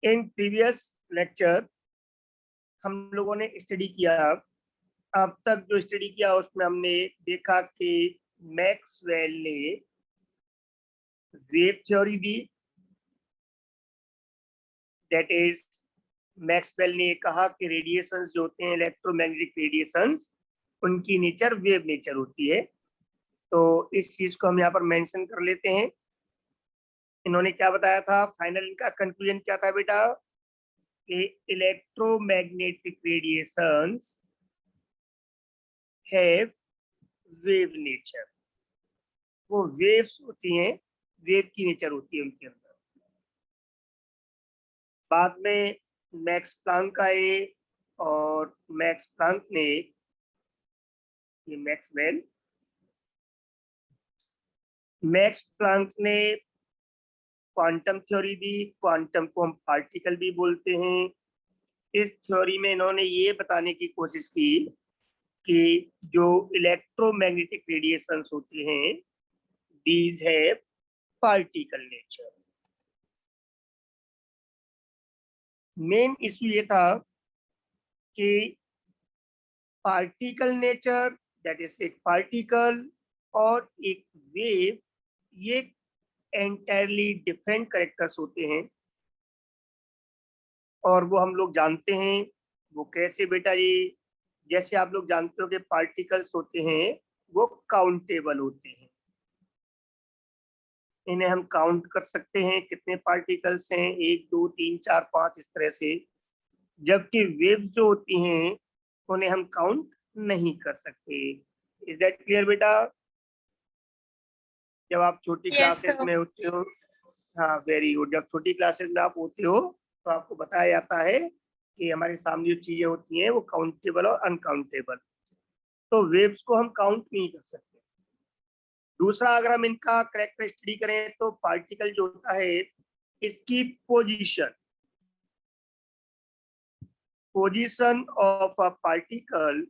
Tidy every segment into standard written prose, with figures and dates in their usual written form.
In previous lecture हम लोगों ने स्टडी किया, अब तक जो स्टडी किया उसमें हमने देखा कि मैक्सवेल ने wave theory the. That is Maxwell ने कहा कि रेडिएशंस जो होते हैं, इलेक्ट्रोमैग्नेटिक रेडिएशंस, उनकी नेचर वेव नेचर होती है। तो इस चीज को हम यहाँ पर मेंशन कर लेते हैं। इन्होंने क्या बताया था, फाइनल इनका कंक्लूजन क्या था बेटा, कि electromagnetic radiations have wave nature. वो वेव्स होती हैं, वेव की नेचर होती है उनके अंदर। बाद में मैक्स प्लांक आए और मैक्स प्लांक ने, ये मैक्स प्लांक ने क्वांटम थ्योरी दी। क्वांटम को हम पार्टिकल भी बोलते हैं। इस थ्योरी में इन्होंने ये बताने की कोशिश की कि जो इलेक्ट्रोमैग्नेटिक रेडिएशंस होते हैं, these have particle nature. Main issue ये था कि पार्टिकल नेचर, दैट इज एक पार्टिकल और एक वेव, ये एंटायरली डिफरेंट कैरेक्टर्स होते हैं। और वो हम लोग जानते हैं। वो कैसे बेटा जी, जैसे आप लोग जानते हो कि पार्टिकल्स होते हैं वो काउंटेबल होते हैं। इन्हें हम काउंट कर सकते हैं, कितने पार्टिकल्स हैं, 1 2 3 4 5 इस तरह से। जबकि वेव जो होती हैं उन्हें हम काउंट नहीं कर सकते। इज दैट क्लियर बेटा? जब आप छोटी क्लासेस में होते हो, हाँ वेरी गुड, जब छोटी क्लासेस में आप होते हो तो आपको बताया जाता है कि हमारे सामने जो चीजें होती हैं वो काउंटेबल और अनकाउंटेबल। तो वेव्स को हम काउंट नहीं कर सकते। दूसरा, अगर हम इनका करेक्टर स्टडी करें तो पार्टिकल जो होता है, इसकी position of a particle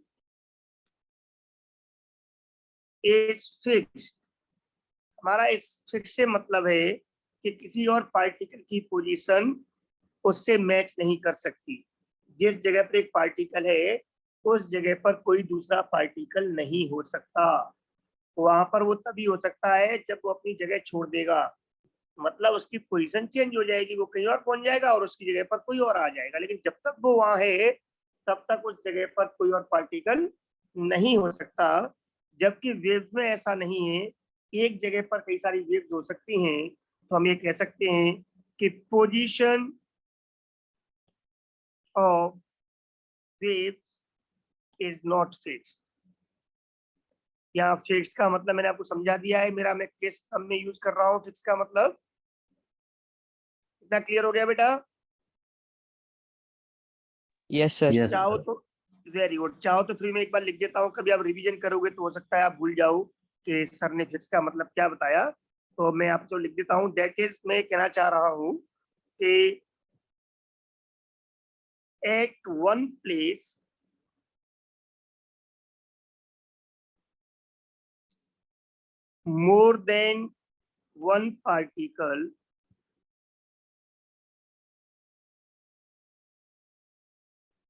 is fixed. हमारा इस फिक्स से मतलब है कि किसी और पार्टिकल की पोजीशन उससे मैच नहीं कर सकती। जिस जगह पर एक पार्टिकल है उस जगह पर कोई दूसरा पार्टिकल नहीं हो सकता। वहां पर वो तभी हो सकता है जब वो अपनी जगह छोड़ देगा, मतलब उसकी पोजीशन चेंज हो जाएगी, वो कहीं और पहुंच जाएगा और उसकी जगह पर कोई और आ जाएगा। लेकिन जब तक वो वहां है तब तक उस जगह पर कोई और पार्टिकल नहीं हो सकता। जबकि वेव्स में ऐसा नहीं है, एक जगह पर कई सारी वेव्स हो सकती हैं। तो हम ये कह सकते हैं कि position of waves is not fixed. यहाँ फिक्स्ड का मतलब मैंने आपको समझा दिया है। मेरा मैं किस टर्म में यूज कर रहा हूँ फिक्स का मतलब, इतना क्लियर हो गया बेटा? Yes sir. चाहो तो वेरी गुड, चाहो तो फिर मैं एक बार लिख देता हूँ, कभी आप रिवीजन करोगे तो हो सकता है आप भूल जाओ कि सर ने फिक्स का मतलब क्या बताया। तो मैं आपको लिख देता हूँ। दैट इज, मैं कहना चाह रहा हूँ कि at one place more than one particle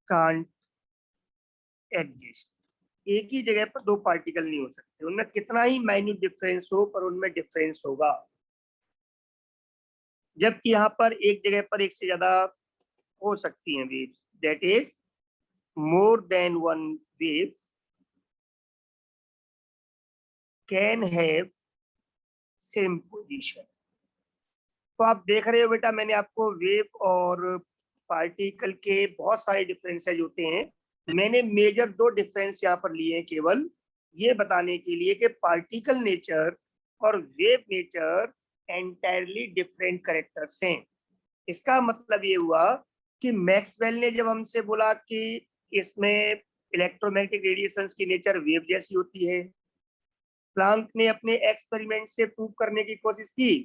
can't exist। एक ही जगह पर दो पार्टिकल नहीं हो सकते, उनमें कितना ही माइन्यूट डिफरेंस हो पर उनमें डिफरेंस होगा। जबकि यहाँ पर एक जगह पर एक से ज्यादा हो सकती हैं waves. That is more than one waves can have same position. तो आप देख रहे हो बेटा, मैंने आपको वेव और पार्टिकल के बहुत सारे डिफरेंसेज होते हैं। मैंने मेजर दो डिफरेंस यहाँ पर लिए हैं केवल ये बताने के लिए कि पार्टिकल नेचर और wave nature entirely different characters हैं। इसका मतलब ये हुआ कि मैक्सवेल ने जब हमसे बोला कि इसमें इलेक्ट्रोमैग्नेटिक रेडिएशंस की नेचर वेव जैसी होती है, प्लांक ने अपने एक्सपेरिमेंट से प्रूव करने की कोशिश की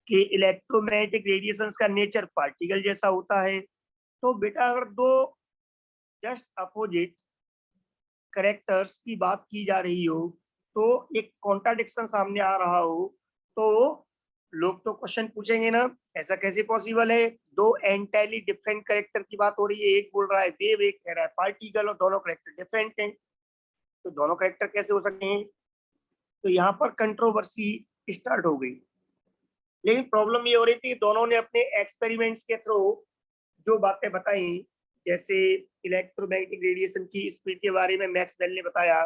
कि इलेक्ट्रोमैग्नेटिक रेडिएशंस का नेचर पार्टिकल जैसा होता है। तो बेटा अगर दो जस्ट अपोजिट कैरेक्टर्स की बात की जा रही हो, तो एक कॉन्ट्राडिक्शन सामने आ रहा हो, तो लोग तो क्वेश्चन पूछेंगे ना, ऐसा कैसे पॉसिबल है, दो एंटायरली डिफरेंट कैरेक्टर की बात हो रही है, एक बोल रहा है वेव, एक कह रहा है पार्टिकल, और दोनों कैरेक्टर डिफरेंट हैं, तो दोनों कैरेक्टर कैसे हो सकते हैं। तो यहाँ पर कंट्रोवर्सी स्टार्ट हो गई। लेकिन प्रॉब्लम ये हो रही थी, दोनों ने अपने एक्सपेरिमेंट्स के थ्रू जो बातें बताई, जैसे इलेक्ट्रोमैग्नेटिक रेडिएशन की स्पीड के बारे में मैक्सवेल ने बताया,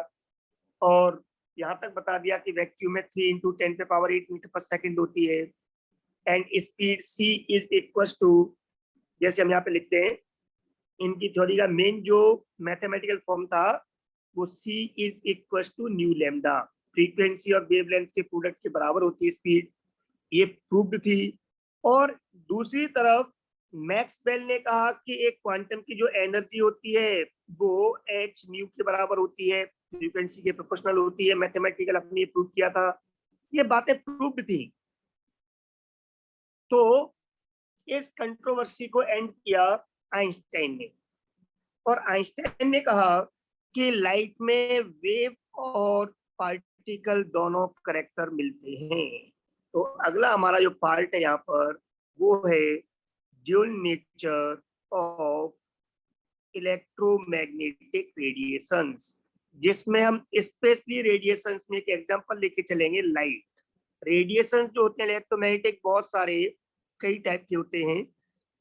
और यहाँ तक बता दिया कि वैक्यूम में 3 × 10⁸ मीटर पर सेकंड होती है, and speed c is equal to, जैसे हम यहाँ पे लिखते हैं, इनकी थ्योरी का मेन जो मैथमेटिकल फॉर्म था वो c is equal to nu lambda, frequency और वेवलेंथ के प्रोडक्ट के बराबर होती है स्पीड, ये प्रूव्ड थी। और दूसरी तरफ मैक्सवेल ने कहा कि एक क्वांटम की जो एनर्जी होती है वो h न्यू के बराबर होती है, फ्रीक्वेंसी के प्रोपोर्शनल होती है, मैथमेटिकल अपने प्रूव किया था, ये बातें प्रूव्ड थी। तो इस कंट्रोवर्सी को एंड किया आइंस्टाइन ने, और आइंस्टाइन ने कहा कि लाइट में वेव और पार्टिकल दोनों करैक्टर मिलते हैं। तो अगला हमारा जो पार्ट है यहाँ पर वो है dual nature of electromagnetic radiations, जिसमें हम स्पेशली रेडिएशंस में एक एग्जांपल लेके चलेंगे, लाइट। रेडिएशंस जो होते हैं इलेक्ट्रोमैग्नेटिक बहुत सारे कई टाइप के होते हैं,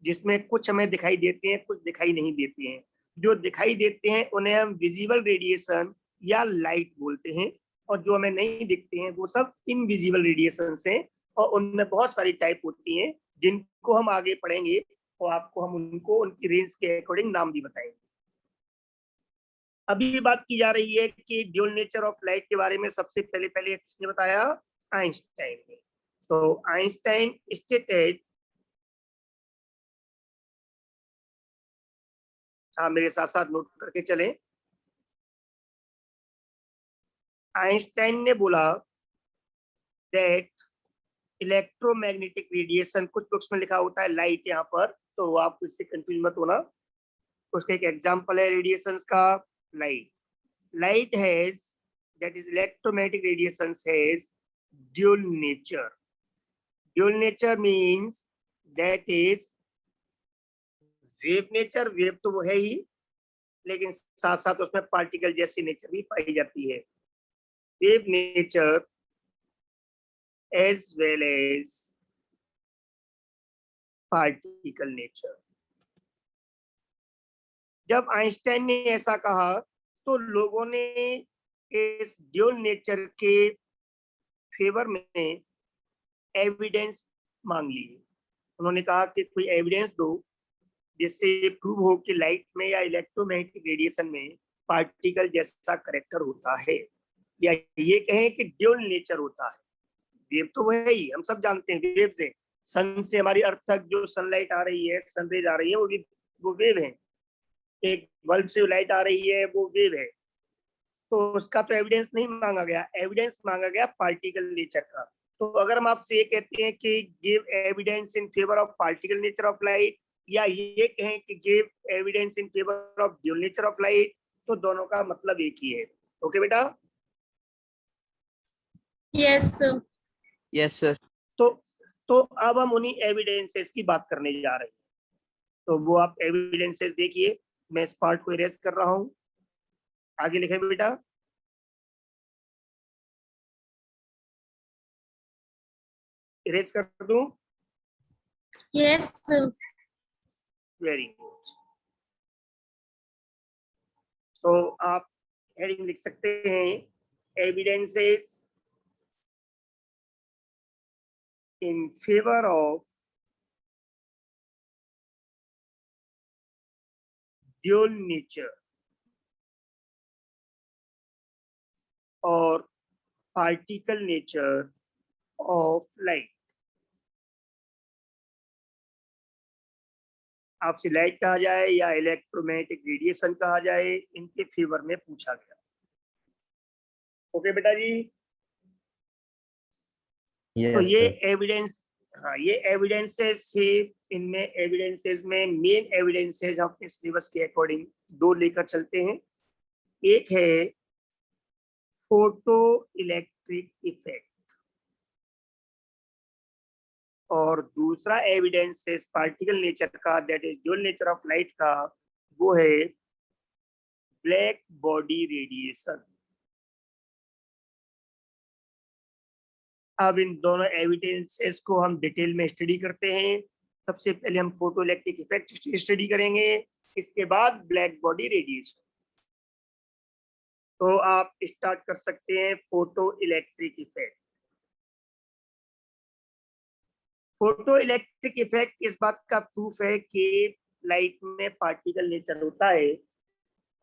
जिसमें कुछ हमें दिखाई देते हैं, कुछ दिखाई नहीं देते हैं। जो दिखाई देते हैं उन्हें हम विजिबल रेडिएशन या लाइट बोलते हैं, और जो हमें नहीं दिखते हैं वो सब इनविजिबल रेडिएशन हैं, और उनमें बहुत सारी टाइप होती हैं जिनको हम आगे पढ़ेंगे, और आपको हम उनको उनकी रेंज के अकॉर्डिंग नाम भी बताएंगे। अभी बात की जा रही है कि ड्यूल नेचर ऑफ लाइट के बारे में सबसे पहले किसने बताया, आइंस्टाइन ने। तो आइंस्टाइन स्टेटेड, हाँ मेरे साथ साथ नोट करके चलें, आइंस्टाइन ने बोला दैट इलेक्ट्रोमैग्नेटिक रेडिएशन, कुछ बुक्स में लिखा होता है लाइट यहाँ पर, तो आप इससे कंफ्यूज मत होना, उसका एक एग्जांपल है रेडिएशंस का, light. Light has, that is electromagnetic radiations has dual nature. Dual nature means that is wave nature, wave तो वो है ही, लेकिन साथ साथ उसमें पार्टिकल जैसी नेचर भी पाई जाती है। Wave nature as well as particle nature. जब आइंस्टाइन ने ऐसा कहा तो लोगों ने इस ड्यूल नेचर के फेवर में एविडेंस मांग ली। उन्होंने कहा कि कोई एविडेंस दो जिससे प्रूव हो कि लाइट में या इलेक्ट्रोमैग्नेटिक रेडिएशन में पार्टिकल जैसा करेक्टर होता है, या ये कहें कि ड्यूल नेचर होता है। वेव तो वो है ही, हम सब जानते हैं वेव से, सन से हमारी अर्थ तक जो सनलाइट आ रही है, सनरेज आ रही है, वो वेव है। एक बल्ब से लाइट आ रही है वो वेव है। तो उसका तो एविडेंस नहीं मांगा गया, एविडेंस मांगा गया पार्टिकल नेचर का। तो अगर हम आपसे ये कहते हैं कि give evidence in favour of particle nature of light, या ये कहें कि give evidence in favour of dual nature of light, तो दोनों का मतलब एक ही है। ओके बेटा? Yes sir. Yes sir. तो अब हम उन्हीं एविडेंसेस की बात करने जा रहे हैं। तो वो आप एविडेंसेस देखिए, मैं इस पार्ट को इरेज कर रहा हूं, आगे लिखे बेटा। इरेज कर दूं? Yes sir. Very good. तो आप हेडिंग लिख सकते हैं, evidences in favour of dual nature और पार्टिकल नेचर ऑफ लाइट। आपसे लाइट कहा जाए या इलेक्ट्रोमैग्नेटिक रेडिएशन कहा जाए, इनके फेवर में पूछा गया। ओके बेटा जी? तो ये एविडेंस, हाँ ये एविडेंसेस है। इनमें एविडेंसेस में मेन एविडेंसेस हम अपने सिलेबस के अकॉर्डिंग दो लेकर चलते हैं। एक है फोटो इलेक्ट्रिक इफेक्ट, और दूसरा एविडेंस है पार्टिकल नेचर का, that is dual nature of light का, वो है ब्लैक बॉडी रेडिएशन। अब इन दोनों एविडेंसेस को हम डिटेल में स्टडी करते हैं। सबसे पहले हम फोटो इलेक्ट्रिक इफेक्ट स्टडी करेंगे, इसके बाद ब्लैक बॉडी रेडिएशन। तो आप स्टार्ट कर सकते हैं photo electric effect. Photo electric effect इस बात का प्रूफ है कि लाइट में पार्टिकल नेचर होता है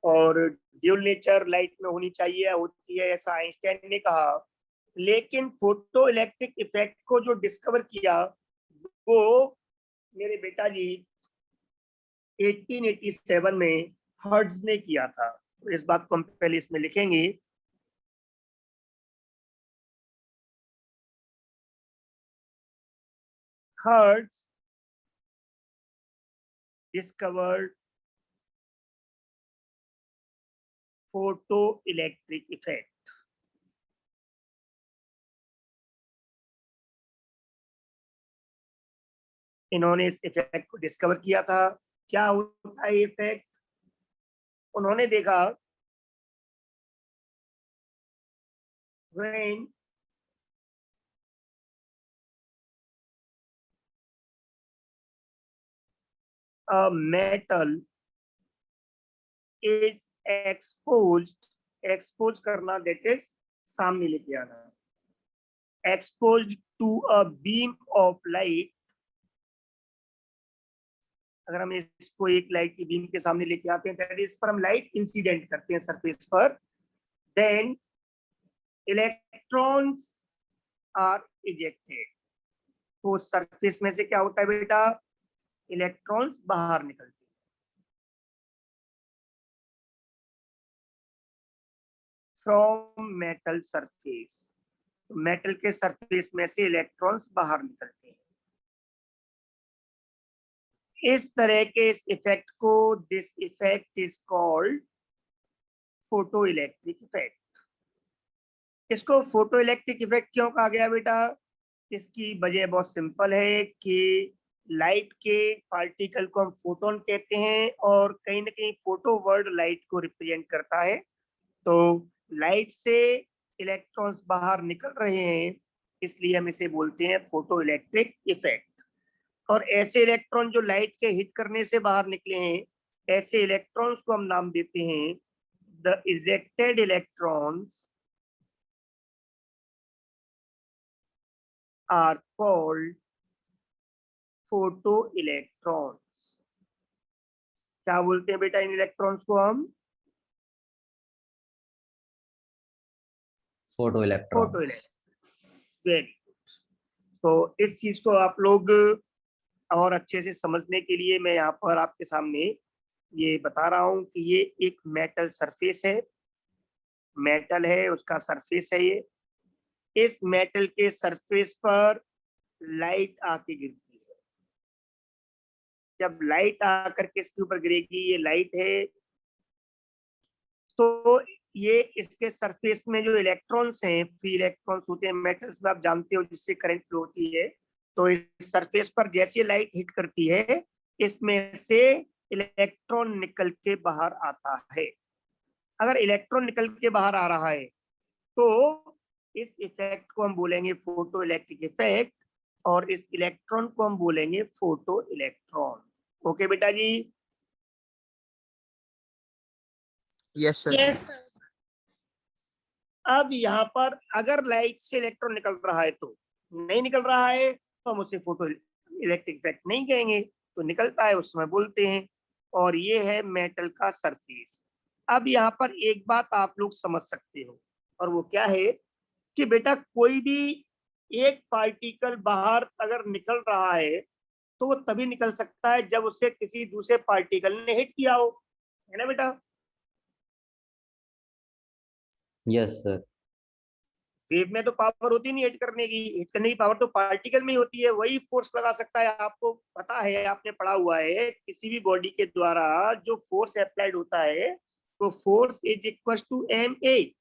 और ड्यूल नेचर लाइट में होनी चाहिए, होती है, ऐसा आइंस्टाइन ने कहा। लेकिन फोटो इलेक्ट्रिक इफेक्ट को जो डिस्कवर किया वो मेरे बेटा जी 1887 में हर्ट्ज ने किया था। तो इस बात को हम पहले इसमें लिखेंगे। Hertz discovered photoelectric effect। इन्होंने इस इफेक्ट को डिस्कवर किया था। क्या होता है इफेक्ट? उन्होंने देखा when a metal is exposed करना, that is सामने लेके आना, exposed to a beam of light। अगर हम इसको एक लाइट की बीम के सामने लेके आते हैं, दैट इज पर हम लाइट इंसिडेंट करते हैं सरफेस पर, देन इलेक्ट्रॉन्स आर इजेक्टेड। तो सरफेस में से क्या होता है बेटा? इलेक्ट्रॉन्स बाहर निकलते हैं। फ्रॉम मेटल सरफेस, मेटल के सरफेस में से इलेक्ट्रॉन्स बाहर निकलते हैं। इस तरह के इस इफेक्ट को, this effect is called photo electric effect. इसको फोटो इलेक्ट्रिक इफेक्ट क्यों कहा गया बेटा? इसकी वजह बहुत सिंपल है कि लाइट के पार्टिकल को हम फोटोन कहते हैं और कहीं ना कहीं फोटो वर्ड लाइट को रिप्रेजेंट करता है। तो लाइट से इलेक्ट्रॉन्स बाहर निकल रहे हैं, इसलिए हम इसे बोलते हैं फोटो इलेक्ट्रिक इफेक्ट। और ऐसे इलेक्ट्रॉन जो लाइट के हिट करने से बाहर निकले हैं, ऐसे इलेक्ट्रॉन्स को हम नाम देते हैं the ejected electrons are called photo electrons. क्या बोलते हैं बेटा इन इलेक्ट्रॉन्स को हम? Photo electron. Photo electron. Very good. तो इस चीज को आप लोग और अच्छे से समझने के लिए मैं यहाँ पर आपके सामने ये बता रहा हूँ कि ये एक मेटल सरफेस है, मेटल है उसका सरफेस है ये। इस मेटल के सरफेस पर लाइट आके गिरती है। जब लाइट आकर के इसके ऊपर गिरेगी, ये लाइट है, तो ये इसके सरफेस में जो इलेक्ट्रॉन्स हैं, फ्री इलेक्ट्रॉन्स होते हैं मेटल्स में, आप जानते हो, जिससे करंट फ्लो होती है। तो इस सरफेस पर जैसे लाइट हिट करती है, इसमें से इलेक्ट्रॉन निकल के बाहर आता है। अगर इलेक्ट्रॉन निकल के बाहर आ रहा है तो इस इफेक्ट को हम बोलेंगे फोटो इलेक्ट्रिक इफेक्ट, और इस इलेक्ट्रॉन को हम बोलेंगे फोटो इलेक्ट्रॉन। ओके बेटा जी? Yes sir. Yes, sir. अब यहाँ पर अगर लाइट से इलेक्ट्रॉन निकल रहा है तो नहीं निकल रहा है तो हम उसे फोटो इलेक्ट्रिक इफेक्ट नहीं कहेंगे, तो निकलता है उस समय बोलते हैं। और ये है मेटल का सरफेस। अब यहाँ पर एक बात आप लोग समझ सकते हो, और वो क्या है कि बेटा कोई भी एक पार्टिकल बाहर अगर निकल रहा है तो वो तभी निकल सकता है जब उसे किसी दूसरे पार्टिकल ने हिट किया हो, है ना बेटा? Yes sir. वेव में तो पावर होती नहीं हिट करने की, हिट करने की पावर तो पार्टिकल में ही होती है, वही फोर्स लगा सकता है। आपको पता है, आपने पढ़ा हुआ है, किसी भी बॉडी के द्वारा जो फोर्स अप्लाइड होता है वो force is equal to ma,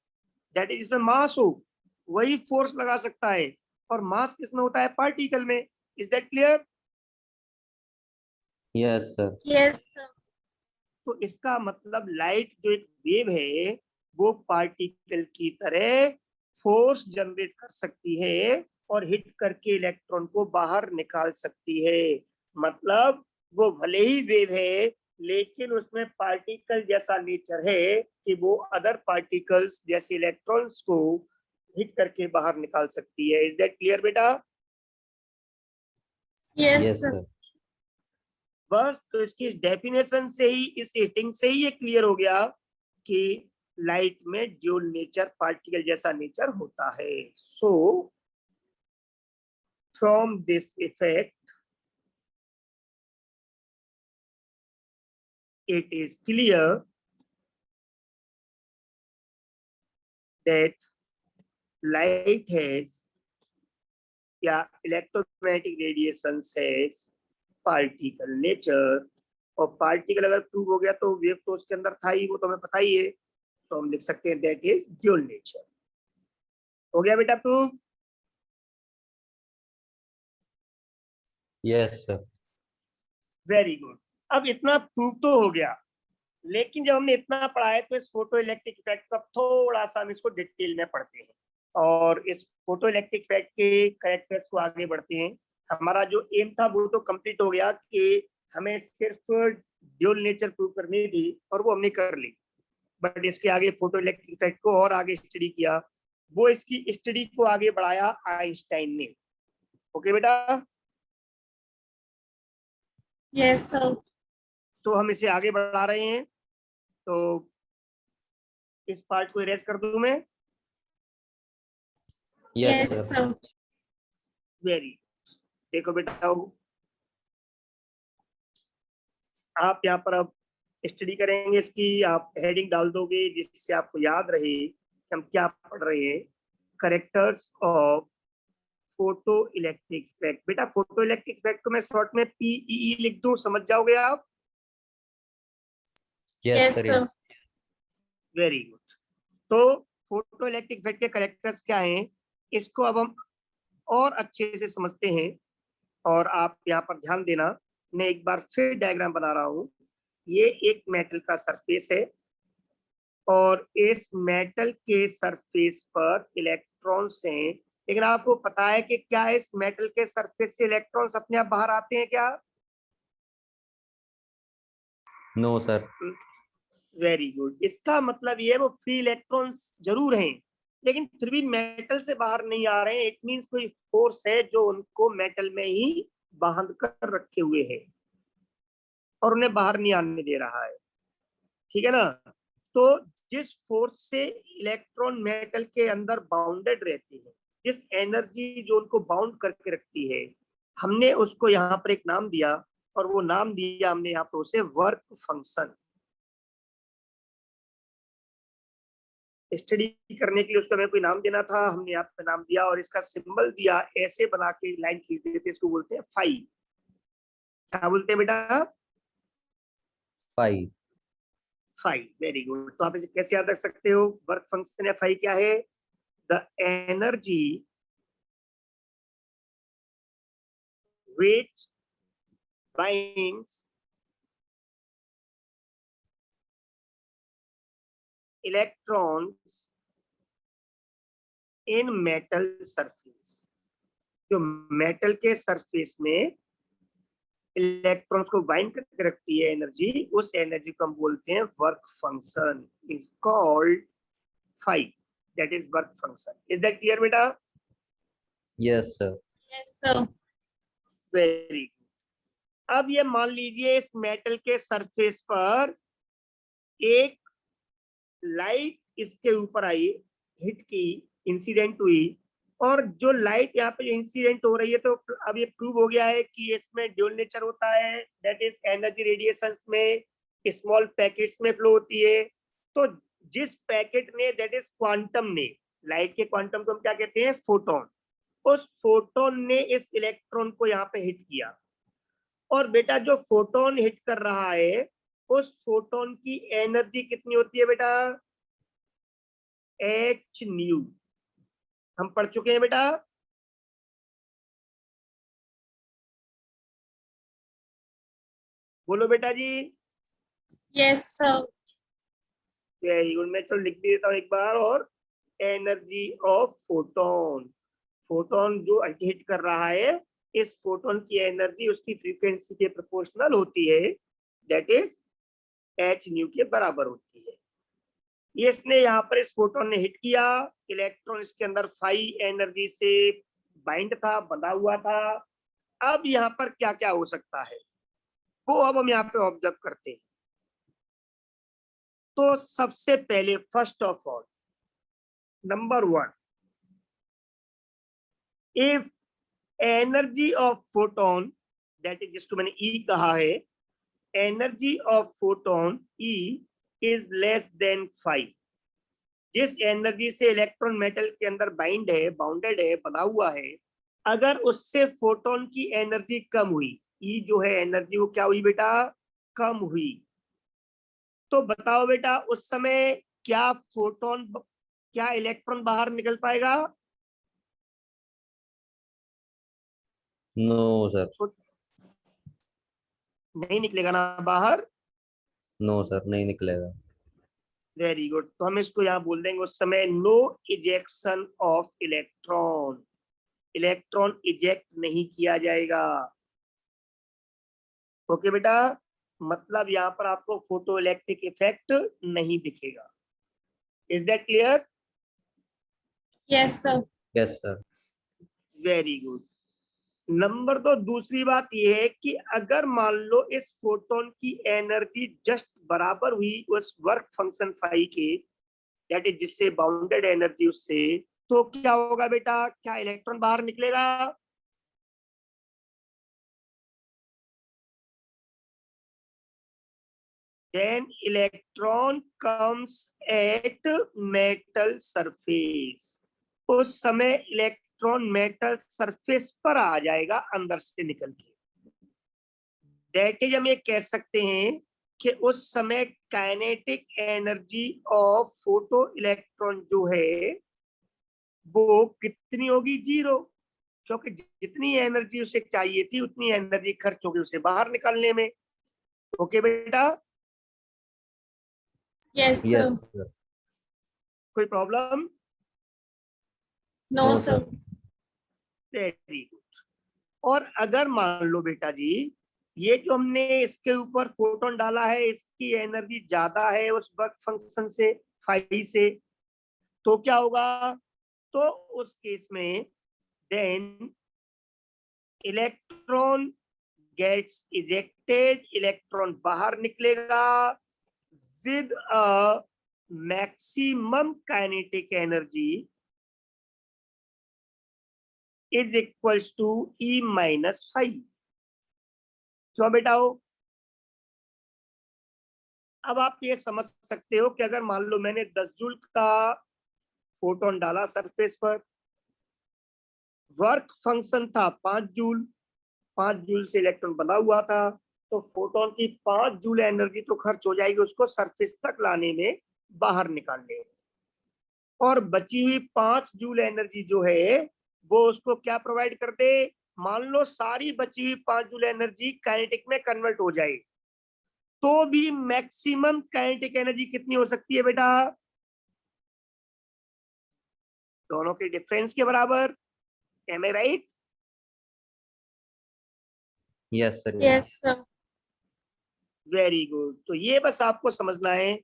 that is, इसमें मास हो वही फोर्स लगा सकता है, और मास किसमें होता है? पार्टिकल में। Is that clear? Yes, sir. Yes, sir. तो इसका मतलब लाइट जो एक वेव है वो पार्टिकल की तरह फोर्स जनरेट कर सकती है और हिट करके इलेक्ट्रॉन को बाहर निकाल सकती है। मतलब वो भले ही वेव है लेकिन उसमें पार्टिकल जैसा नेचर है कि वो अदर पार्टिकल्स जैसे इलेक्ट्रॉन्स को हिट करके बाहर निकाल सकती है। इज दैट क्लियर बेटा? Yes, Yes, sir. sir. बस तो इसकी इस डेफिनेशन से ही, इस हिटिंग से ही ये क्लियर हो गया कि लाइट में ड्यूल नेचर, पार्टिकल जैसा नेचर होता है। So from this effect it is clear that light has या electromagnetic radiation has particle nature. और पार्टिकल अगर प्रूव हो गया तो वेव तो उसके अंदर था ही, वो तो हमें पता ही है, तो हम लिख सकते हैं दैट इज ड्यूल नेचर। हो गया बेटा prove? Yes, sir. Very good. अब इतना प्रूव तो हो गया, लेकिन जब हमने इतना पढ़ा है तो इस फोटो इलेक्ट्रिक इफेक्ट का थोड़ा सा हम इसको डिटेल में पढ़ते हैं और इस फोटो इलेक्ट्रिक इफेक्ट के कैरेक्टर्स को आगे बढ़ते हैं। हमारा जो एम था वो तो कंप्लीट हो गया कि हमें सिर्फ ड्यूल नेचर प्रूव करनी थी और वो हमने कर ली। बट इसके आगे फोटो इलेक्ट्रिक इफेक्ट को और आगे स्टडी किया, वो इसकी स्टडी को आगे बढ़ाया आइंस्टाइन ने। ओके बेटा? Yes, sir. तो हम इसे आगे बढ़ा रहे हैं, तो इस पार्ट को इरेज कर दूं मैं? Yes, Yes, sir. sir. Very, देखो बेटा आप यहाँ पर अब स्टडी करेंगे इसकी, आप हेडिंग डाल दोगे जिससे आपको याद रहे कि हम क्या पढ़ रहे हैं। Characters of photo electric effect. बेटा फोटो इलेक्ट्रिक इफेक्ट को मैं शॉर्ट में पीईई लिख दूं, समझ जाओगे आप? Yes, Yes, sir. sir. Yes. Very good. तो फोटो इलेक्ट्रिक इफेक्ट के करेक्टर्स क्या हैं, इसको अब हम और अच्छे से समझते हैं। और आप यहाँ पर ध्यान देना, मैं एक बार फिर डायग्राम बना रहा हूँ। ये एक मेटल का सरफेस है और इस मेटल के सरफेस पर इलेक्ट्रॉन्स हैं, लेकिन आपको पता है कि क्या इस मेटल के सरफेस से इलेक्ट्रॉन्स अपने आप बाहर आते हैं क्या? No, sir. Very good. इसका मतलब ये है वो फ्री इलेक्ट्रॉन्स जरूर हैं लेकिन फिर भी मेटल से बाहर नहीं आ रहे हैं। इट मींस कोई फोर्स है जो उनको मेटल में ही बांध कर रखे हुए है और उन्हें बाहर नहीं आने दे रहा है। ठीक है ना? तो जिस फोर्स से इलेक्ट्रॉन मेटल के अंदर बाउंडेड रहते हैं, जिस एनर्जी जो उनको बाउंड करके रखती है, हमने उसको यहाँ पर एक नाम दिया और वो नाम दिया हमने यहाँ पर उसे वर्क फंक्शन। स्टडी करने के लिए उसको हमें कोई नाम देना था, हमने यहाँ पे नाम दिया और इसका सिंबल दिया, ऐसे बना के लाइन खींच देते, इसको बोलते हैं फाई। क्या बोलते हैं बेटा? Five. फाई। Very good. तो आप इसे कैसे याद रख सकते हो? वर्क फंक्शन या फाई क्या है? The energy which binds electrons in metal surface। जो मेटल के सरफेस में इलेक्ट्रॉन्स को बाइंड करके रखती है एनर्जी, उस एनर्जी को हम बोलते हैं work function, is called phi. That is work function. Is that clear बेटा? Yes, sir. Yes, sir. Very good. अब ये मान लीजिए इस मेटल के सरफेस पर एक लाइट इसके ऊपर आई, हिट की, इंसिडेंट हुई, और जो लाइट यहाँ पे इंसिडेंट हो रही है, तो अब ये प्रूव हो गया है कि इसमें ड्यूल नेचर होता है। दैट इज एनर्जी रेडिएशंस में स्मॉल पैकेट्स में फ्लो होती है। तो जिस पैकेट ने, दैट इज क्वांटम ने, लाइट के क्वांटम को हम क्या कहते हैं? फोटोन। उस फोटोन ने इस इलेक्ट्रॉन को यहाँ पे हिट किया और बेटा जो फोटोन हिट कर रहा है उस फोटोन की एनर्जी कितनी होती है बेटा? H new. हम पढ़ चुके हैं बेटा। बोलो बेटा जी। Yes, sir. वेरी गुड, मैं चलो लिख भी देता हूँ एक बार और। एनर्जी ऑफ फोटोन, फोटोन जो हिट कर रहा है, इस फोटोन की एनर्जी उसकी फ्रीक्वेंसी के प्रोपोर्शनल होती है, दैट इज एच न्यू के बराबर होती है। ये इसने यहाँ पर इस फोटोन ने हिट किया, इलेक्ट्रॉन इसके अंदर फाई एनर्जी से बाइंड था, बंधा हुआ था। अब यहाँ पर क्या क्या हो सकता है वो अब हम यहाँ पे ऑब्जर्व करते हैं। तो सबसे पहले first of all, number 1, if energy of photon, that is जिसको मैंने ई कहा है, energy of photon E is less than 5, जिस एनर्जी से इलेक्ट्रॉन मेटल के अंदर बाइंड है, बाउंडेड है, बना हुआ है, अगर उससे फोटोन की एनर्जी कम हुई, ई जो है एनर्जी वो क्या हुई बेटा, कम हुई, तो बताओ बेटा उस समय क्या फोटोन, क्या इलेक्ट्रॉन बाहर निकल पाएगा? No sir. नहीं निकलेगा ना बाहर। नो सर, नहीं निकलेगा। वेरी गुड, तो हम इसको यहाँ बोल देंगे उस समय no ejection of electron, electron eject नहीं किया जाएगा। ओके बेटा, मतलब यहाँ पर आपको फोटो इलेक्ट्रिक इफेक्ट नहीं दिखेगा। Is that clear? Yes, sir. Yes sir. Very good. Number 2, दूसरी बात यह है कि अगर मान लो इस फोटोन की एनर्जी जस्ट बराबर हुई उस वर्क फंक्शन फाई के, दैट इज जिससे बाउंडेड एनर्जी उससे, तो क्या होगा बेटा, क्या इलेक्ट्रॉन बाहर निकलेगा? then electron comes at metal surface, उस समय इलेक्ट्रॉन मेटल सरफेस पर आ जाएगा अंदर से निकल के। दैट इज हम ये कह सकते हैं कि उस समय kinetic energy of photo electron जो है वो कितनी होगी, 0, क्योंकि जितनी एनर्जी उसे चाहिए थी उतनी एनर्जी खर्च होगी उसे बाहर निकालने में। ओके बेटा, Yes, sir. Yes sir. कोई problem? No, no sir. Sir. Very good. और अगर मान लो बेटा जी, ये जो हमने इसके ऊपर फोटोन डाला है, इसकी एनर्जी ज्यादा है उस वर्क फंक्शन से, फाई से, तो क्या होगा? तो उस केस में then electron gets ejected, electron बाहर निकलेगा with a maximum kinetic energy is equals to E - 5। क्यों बेटा हो? अब आप ये समझ सकते हो कि अगर मान लो मैंने 10 जूल का फोटोन डाला सरफेस पर, वर्क फंक्शन था 5 जूल, 5 जूल से इलेक्ट्रॉन बना हुआ था, तो फोटोन की 5 जूल एनर्जी तो खर्च हो जाएगी उसको सरफेस तक लाने में, बाहर निकालने में, और बची हुई 5 जूल एनर्जी जो है वो उसको क्या प्रोवाइड कर दे? मान लो सारी बची हुई 5 जूल एनर्जी काइनेटिक में कन्वर्ट हो जाए, तो भी मैक्सिमम काइनेटिक एनर्जी कितनी हो सकती है बेटा? दोनों के डिफरेंस के बराबर। Am I right? Yes sir. Yes, sir. Very good. तो ये बस आपको समझना है,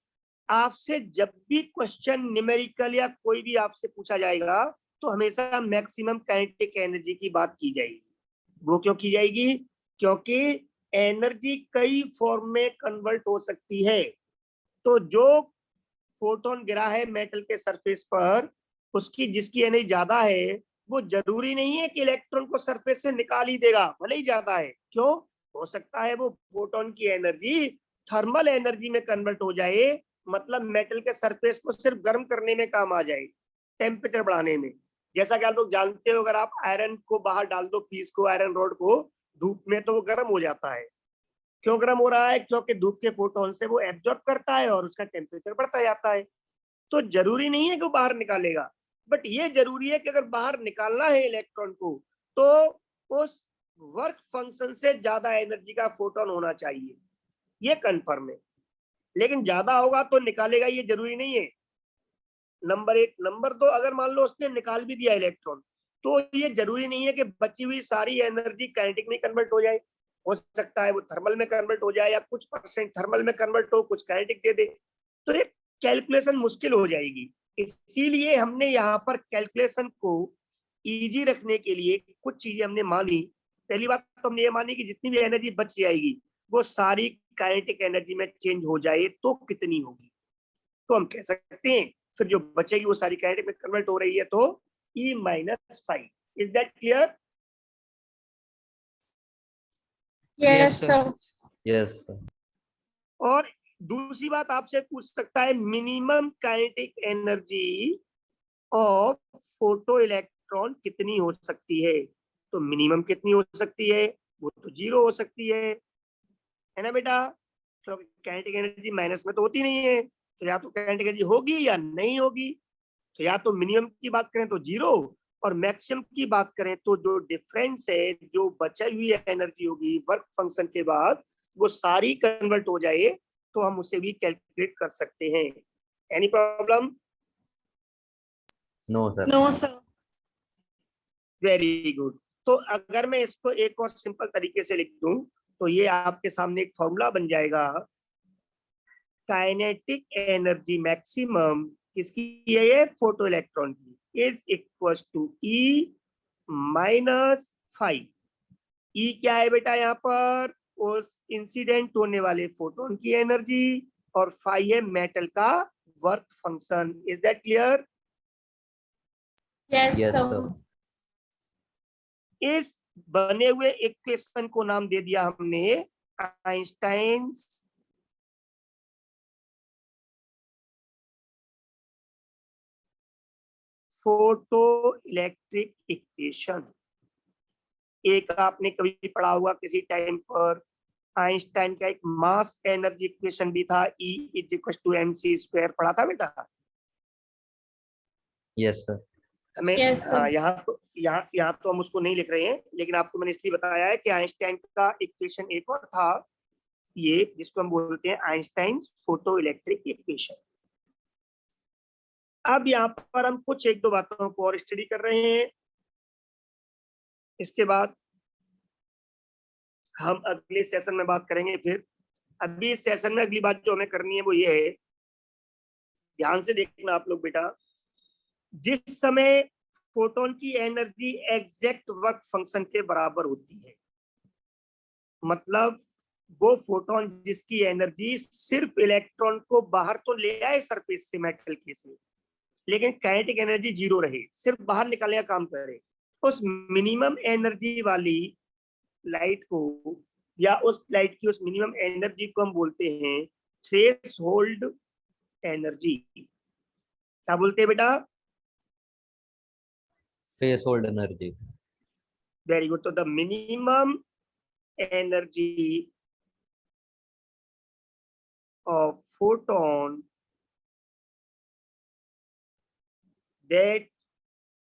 आपसे जब भी क्वेश्चन न्यूमेरिकल या कोई भी आपसे पूछा जाएगा तो हमेशा मैक्सिमम काइनेटिक एनर्जी की बात की जाएगी। वो क्यों की जाएगी? क्योंकि एनर्जी कई फॉर्म में कन्वर्ट हो सकती है। तो जो फोटोन गिरा है मेटल के सरफेस पर, उसकी जिसकी एनर्जी ज्यादा है, वो जरूरी नहीं है कि इलेक्ट्रॉन को सरफेस से निकाल ही देगा, भले ही ज्यादा है। क्यों? हो सकता है वो फोटोन की एनर्जी थर्मल एनर्जी में कन्वर्ट हो जाए, मतलब मेटल के सरफेस को सिर्फ गर्म करने में काम आ जाए, टेम्परेचर बढ़ाने में। जैसा कि आप लोग जानते हो, अगर आप आयरन को बाहर डाल दो, पीस को, आयरन रोड को धूप में, तो वो गर्म हो जाता है। क्यों गर्म हो रहा है? क्योंकि धूप के फोटोन से वो एब्जॉर्ब करता है और उसका टेम्परेचर बढ़ता जाता है। तो जरूरी नहीं है कि वो बाहर निकालेगा, बट ये जरूरी है कि अगर बाहर निकालना है इलेक्ट्रॉन को, तो उस वर्क फंक्शन से ज्यादा एनर्जी का फोटोन होना चाहिए। ये कंफर्म है, लेकिन ज्यादा होगा तो निकालेगा ये जरूरी नहीं है। नंबर 1। नंबर 2, अगर मान लो उसने निकाल भी दिया इलेक्ट्रॉन, तो ये जरूरी नहीं है कि बची हुई सारी एनर्जी काइनेटिक में कन्वर्ट हो जाए। हो सकता है वो थर्मल में कन्वर्ट हो जाए, या कुछ परसेंट थर्मल में कन्वर्ट हो, कुछ काइनेटिक दे दे, तो ये कैलकुलेशन मुश्किल हो जाएगी। इसीलिए हमने यहाँ पर कैलकुलेशन को इजी रखने के लिए कुछ चीजें हमने मानी। पहली बात तो हमने ये मानी कि जितनी भी एनर्जी बच जाएगी वो सारी काइनेटिक एनर्जी में चेंज हो जाए तो कितनी होगी, तो हम कह सकते हैं फिर जो बचेगी वो सारी काइनेटिक में कन्वर्ट हो रही है, तो E-5। Is that clear? Yes, sir. sir. Yes, sir. और दूसरी बात आपसे पूछ सकता है, minimum kinetic energy of photo electron कितनी हो सकती है? तो मिनिमम कितनी हो सकती है? वो तो 0 हो सकती है ना बेटा? तो काइनेटिक एनर्जी माइनस में तो होती नहीं है, तो या तो काइनेटिक एनर्जी होगी या नहीं होगी। तो या तो मिनिमम की बात करें तो 0, और मैक्सिमम की बात करें तो जो डिफरेंस है, जो बची हुई एनर्जी होगी वर्क फंक्शन के बाद, वो सारी कन्वर्ट हो जाए तो हम उसे भी कैलकुलेट कर सकते हैं। Any problem? No, sir. No, sir. Very good. तो अगर मैं इसको एक और सिंपल तरीके से लिख दूं, तो ये आपके सामने एक फॉर्मूला बन जाएगा। काइनेटिक एनर्जी मैक्सिमम किसकी है? ये फोटो इलेक्ट्रॉन की, इज इक्वल टू E-5। ई क्या है बेटा? यहाँ पर उस इंसिडेंट होने वाले फोटोन की एनर्जी, और फाई है मेटल का work function. Is that clear? Yes, Yes, sir. sir. इस बने हुए इक्वेशन को नाम दे दिया हमने आइंस्टाइन्स फोटो इलेक्ट्रिक इक्वेशन। एक आपने कभी पढ़ा होगा किसी टाइम पर, आइंस्टाइन का एक मास एनर्जी इक्वेशन भी था, E=mc²। पढ़ा था बेटा? Yes, sir. हमें Yes, sir. यहाँ तो हम उसको नहीं लिख रहे हैं, लेकिन आपको मैंने इसलिए बताया है कि आइंस्टाइन का इक्वेशन एक और था, ये जिसको हम बोलते हैं आइंस्टाइन फोटो इलेक्ट्रिक इक्वेशन। अब यहाँ पर हम कुछ एक दो बातों को और स्टडी कर रहे हैं, इसके बाद हम अगले सेशन में बात करेंगे। फिर अभी इस सेशन में अगली बात जो हमें करनी है वो ये है, ध्यान से देखना आप लोग बेटा, जिस समय फोटोन की एनर्जी एग्जैक्ट वर्क फंक्शन के बराबर होती है, मतलब वो फोटोन जिसकी एनर्जी सिर्फ इलेक्ट्रॉन को बाहर तो ले आए सरफेस से मेटल के से, लेकिन काइनेटिक एनर्जी 0 रहे, सिर्फ बाहर निकालने का काम करे, उस मिनिमम एनर्जी वाली लाइट को, या उस लाइट की उस मिनिमम एनर्जी को हम बोलते हैं थ्रेशोल्ड एनर्जी। क्या बोलते हैं बेटा? Threshold energy. Very good. तो the minimum energy of photon that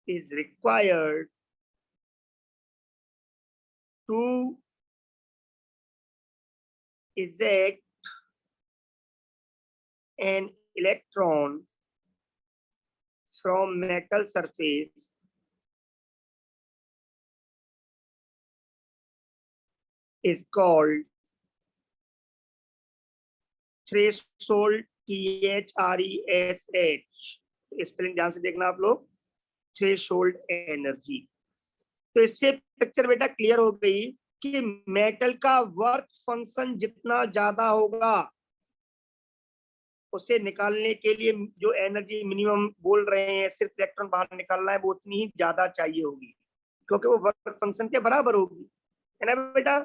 is required to eject an electron from metal surface is called threshold, THRESH। Spelling ध्यान से देखना आप लोग, थ्रेशोल्ड एनर्जी। तो इससे पिक्चर बेटा क्लियर हो गई कि मेटल का वर्क फंक्शन जितना ज्यादा होगा, उसे निकालने के लिए जो एनर्जी मिनिमम बोल रहे हैं, सिर्फ इलेक्ट्रॉन बाहर निकालना है, वो उतनी ही ज्यादा चाहिए होगी, क्योंकि वो वर्क फंक्शन के बराबर होगी, है ना बेटा?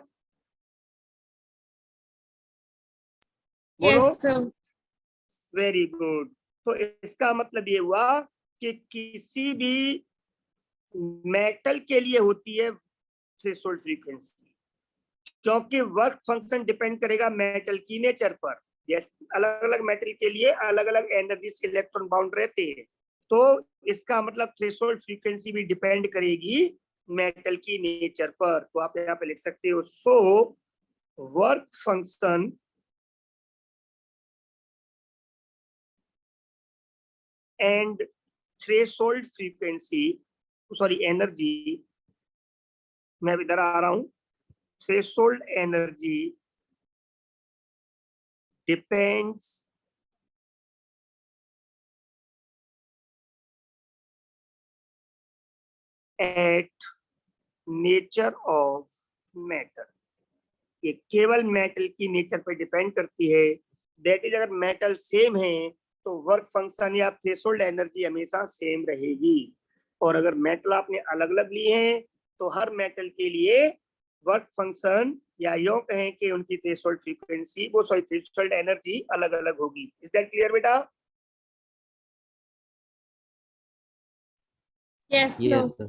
बोलो। Yes, sir. Very good. तो इसका मतलब ये हुआ कि किसी भी मेटल के लिए होती है थ्रेशोल्ड फ्रीक्वेंसी, क्योंकि वर्क फंक्शन डिपेंड करेगा मेटल की नेचर पर। जैसे अलग अलग मेटल के लिए अलग अलग एनर्जी से इलेक्ट्रॉन बाउंड रहते हैं, तो इसका मतलब थ्रेशोल्ड फ्रीक्वेंसी भी डिपेंड करेगी मेटल की नेचर पर। तो आप यहाँ पे लिख सकते हो, so work function and threshold frequency, sorry, energy, मैं इधर आ रहा हूं, threshold energy depends at nature of matter, ये केवल मेटल की नेचर पर डिपेंड करती है। दैट इज, अगर मेटल सेम है तो वर्क फंक्शन या थ्रेशोल्ड एनर्जी हमेशा सेम रहेगी, और अगर मेटल आपने अलग अलग लिए हैं तो हर मेटल के लिए वर्क फंक्शन या यूं कहें कि उनकी थ्रेशोल्ड फ्रीक्वेंसी, वो सॉरी थ्रेशोल्ड एनर्जी अलग अलग होगी। इज दैट क्लियर बेटा? Yes, sir. Yes, sir.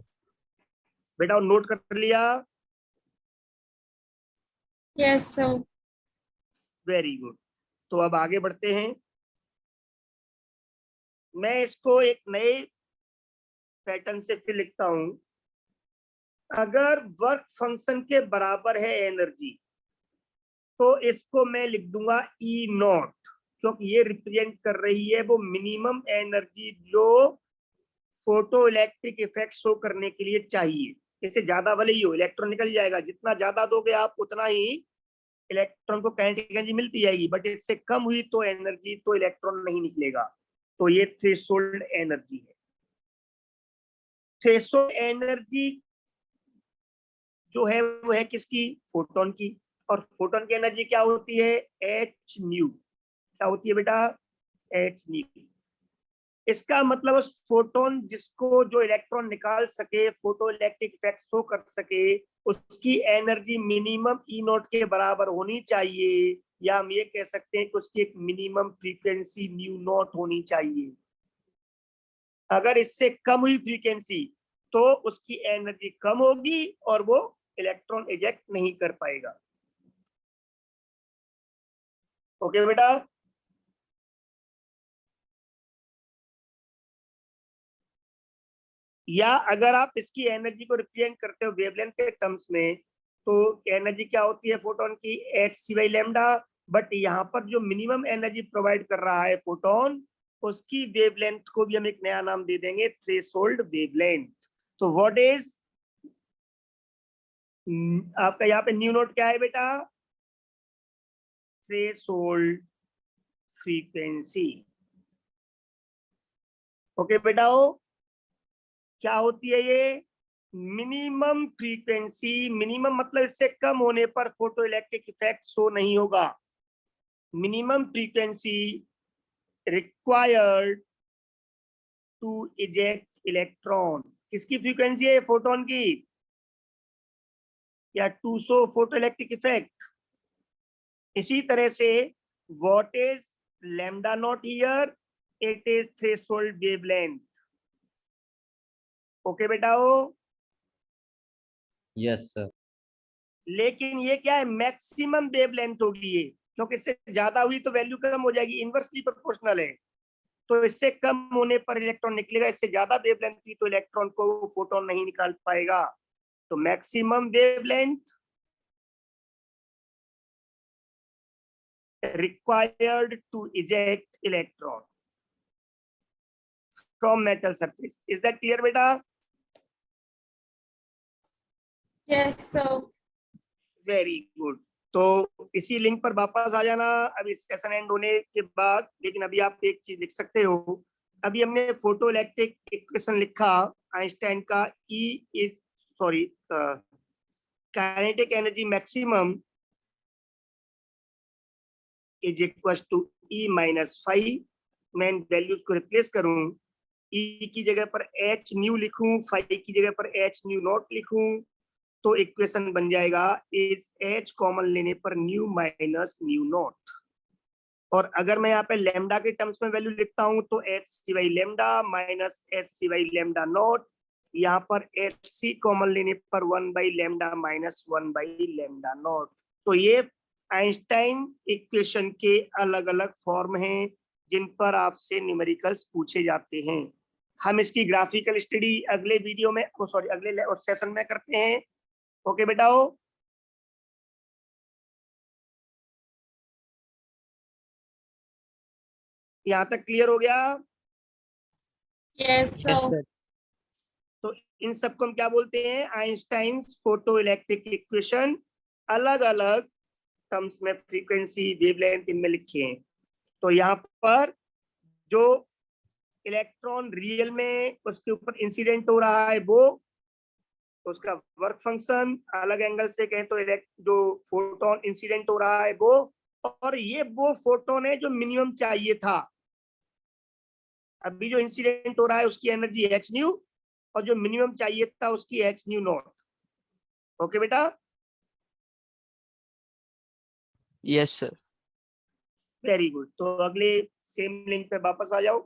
बेटा नोट कर लिया? Yes, sir. Very good. तो अब आगे बढ़ते हैं। मैं इसको एक नए पैटर्न से फिर लिखता हूं। अगर वर्क फंक्शन के बराबर है एनर्जी तो इसको मैं लिख दूंगा ई नॉट, क्योंकि ये रिप्रेजेंट कर रही है वो मिनिमम एनर्जी जो फोटो इलेक्ट्रिक इफेक्ट शो करने के लिए चाहिए। इससे ज्यादा भले ही हो, इलेक्ट्रॉन निकल जाएगा, जितना ज्यादा दोगे आप उतना ही इलेक्ट्रॉन को काइनेटिक एनर्जी मिलती जाएगी, बट इससे कम हुई तो एनर्जी, तो इलेक्ट्रॉन नहीं निकलेगा। तो ये थ्रेशोल्ड एनर्जी है। थ्रेशोल्ड एनर्जी जो है वो है किसकी? फोटोन की। और फोटोन की एनर्जी क्या होती है? H new. क्या होती है बेटा? H new. इसका मतलब उस फोटोन जिसको, जो इलेक्ट्रॉन निकाल सके, फोटो इलेक्ट्रिक इफेक्ट शो कर सके, उसकी एनर्जी मिनिमम ई नॉट के बराबर होनी चाहिए, या हम ये कह सकते हैं कि उसकी एक मिनिमम फ्रीक्वेंसी न्यू नॉट होनी चाहिए। अगर इससे कम हुई फ्रीक्वेंसी तो उसकी एनर्जी कम होगी और वो इलेक्ट्रॉन इजेक्ट नहीं कर पाएगा। ओके बेटा? या अगर आप इसकी एनर्जी को रिप्रेजेंट करते हो वेवलेंथ के टर्म्स में, तो एनर्जी क्या होती है फोटोन की? H C by lambda. But यहाँ पर जो मिनिमम एनर्जी प्रोवाइड कर रहा है फोटोन, उसकी वेवलेंथ को भी हम एक नया नाम दे देंगे, थ्रेशोल्ड वेवलेंथ। तो व्हाट इज आपका यहाँ पे न्यू नोट क्या है बेटा? Threshold frequency. ओके बेटा? हो क्या होती है ये? Minimum frequency. मिनिमम मतलब इससे कम होने पर फोटो इलेक्ट्रिक इफेक्ट शो नहीं होगा। Minimum frequency required to eject electron. किसकी फ्रीक्वेंसी है? फोटोन की, या to show photo electric effect. इसी तरह से what is lambda naught here? It is threshold wavelength. Okay बेटा? हो Yes, sir. लेकिन ये क्या है? मैक्सिमम वेवलेंथ होगी ये, क्योंकि इससे ज्यादा हुई तो वैल्यू कम हो जाएगी, इनवर्सली प्रोपोर्शनल है। तो इससे कम होने पर इलेक्ट्रॉन निकलेगा, इससे ज्यादा वेवलेंथ थी तो इलेक्ट्रॉन को फोटोन नहीं निकाल पाएगा। तो maximum wavelength required to eject electron from metal surface. Is that clear बेटा? Yes, sir. Very good. तो इसी लिंक पर वापस आ जाना अभी सेशन एंड होने के बाद। लेकिन अभी आप एक चीज लिख सकते हो। अभी हमने फोटो इलेक्ट्रिक इक्वेशन लिखा आइंस्टाइन का, E is sorry kinetic energy maximum is equal to E minus five. मैं इन वैल्यूज को रिप्लेस करूं, E की जगह पर एच न्यू लिखूं, फाइव की जगह पर एच न्यू नॉट लिखूं, तो इक्वेशन बन जाएगा इज एच कॉमन लेने पर न्यू माइनस न्यू नॉट। और अगर मैं यहाँ पे लेमडा के टर्म्स में वैल्यू लिखता हूं तो H C by lambda minus H C by lambda naught. यहाँ पर एच सी कॉमन लेने पर 1 by lambda minus 1 by lambda naught. तो ये आइंस्टाइन इक्वेशन के अलग अलग फॉर्म हैं जिन पर आपसे न्यूमेरिकल्स पूछे जाते हैं। हम इसकी ग्राफिकल स्टडी अगले वीडियो में, सॉरी अगले सेशन में करते हैं। ओके बेटा? हो यहाँ तक क्लियर हो गया? Yes, Yes, sir. sir. तो इन सबको हम क्या बोलते हैं? आइंस्टाइन्स फोटो इलेक्ट्रिक इक्वेशन, अलग अलग टर्म्स में फ्रीक्वेंसी, वेवलेंथ इनमें लिखे हैं। तो यहाँ पर जो इलेक्ट्रॉन रियल में उसके ऊपर इंसिडेंट हो रहा है वो, उसका वर्क फंक्शन, अलग एंगल से कहें तो जो फोटोन इंसिडेंट हो रहा है वो, और ये वो फोटोन है जो मिनिमम चाहिए था। अभी जो इंसिडेंट हो रहा है उसकी एनर्जी h न्यू, और जो मिनिमम चाहिए था उसकी h न्यू नॉट। ओके बेटा? Yes, sir. Very good. तो अगले सेम लिंक पे वापस आ जाओ।